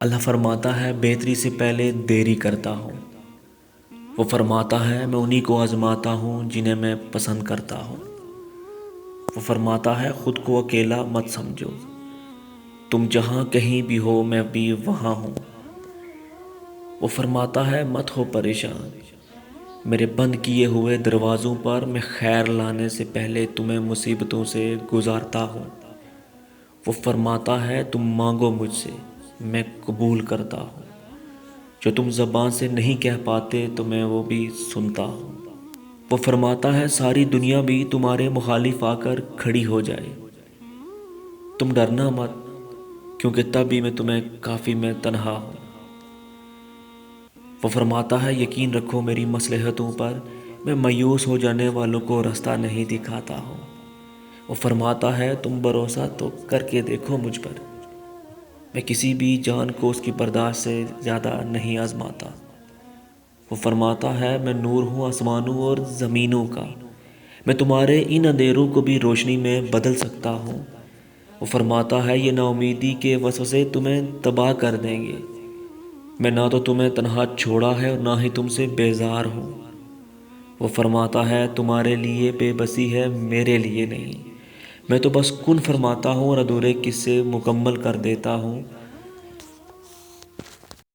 اللہ فرماتا ہے بہتری سے پہلے دیری کرتا ہوں۔ وہ فرماتا ہے میں انہی کو آزماتا ہوں جنہیں میں پسند کرتا ہوں۔ وہ فرماتا ہے خود کو اکیلا مت سمجھو، تم جہاں کہیں بھی ہو میں بھی وہاں ہوں۔ وہ فرماتا ہے مت ہو پریشان، میرے بند کیے ہوئے دروازوں پر میں خیر لانے سے پہلے تمہیں مصیبتوں سے گزارتا ہوں۔ وہ فرماتا ہے تم مانگو مجھ سے، میں قبول کرتا ہوں۔ جو تم زبان سے نہیں کہہ پاتے تو میں وہ بھی سنتا ہوں۔ وہ فرماتا ہے ساری دنیا بھی تمہارے مخالف آ کر کھڑی ہو جائے، تم ڈرنا مت، کیونکہ تب بھی میں تمہیں کافی میں تنہا ہوں۔ وہ فرماتا ہے یقین رکھو میری مصلحتوں پر، میں مایوس ہو جانے والوں کو رستہ نہیں دکھاتا ہوں۔ وہ فرماتا ہے تم بھروسہ تو کر کے دیکھو مجھ پر، میں کسی بھی جان کو اس کی برداشت سے زیادہ نہیں آزماتا۔ وہ فرماتا ہے میں نور ہوں آسمانوں اور زمینوں کا، میں تمہارے ان اندھیروں کو بھی روشنی میں بدل سکتا ہوں۔ وہ فرماتا ہے یہ نا امیدی کے وسوسے تمہیں تباہ کر دیں گے، میں نہ تو تمہیں تنہا چھوڑا ہے اور نہ ہی تم سے بیزار ہوں۔ وہ فرماتا ہے تمہارے لیے بے بسی ہے میرے لیے نہیں، میں تو بس کن فرماتا ہوں اور ادھورے قصے مکمل کر دیتا ہوں۔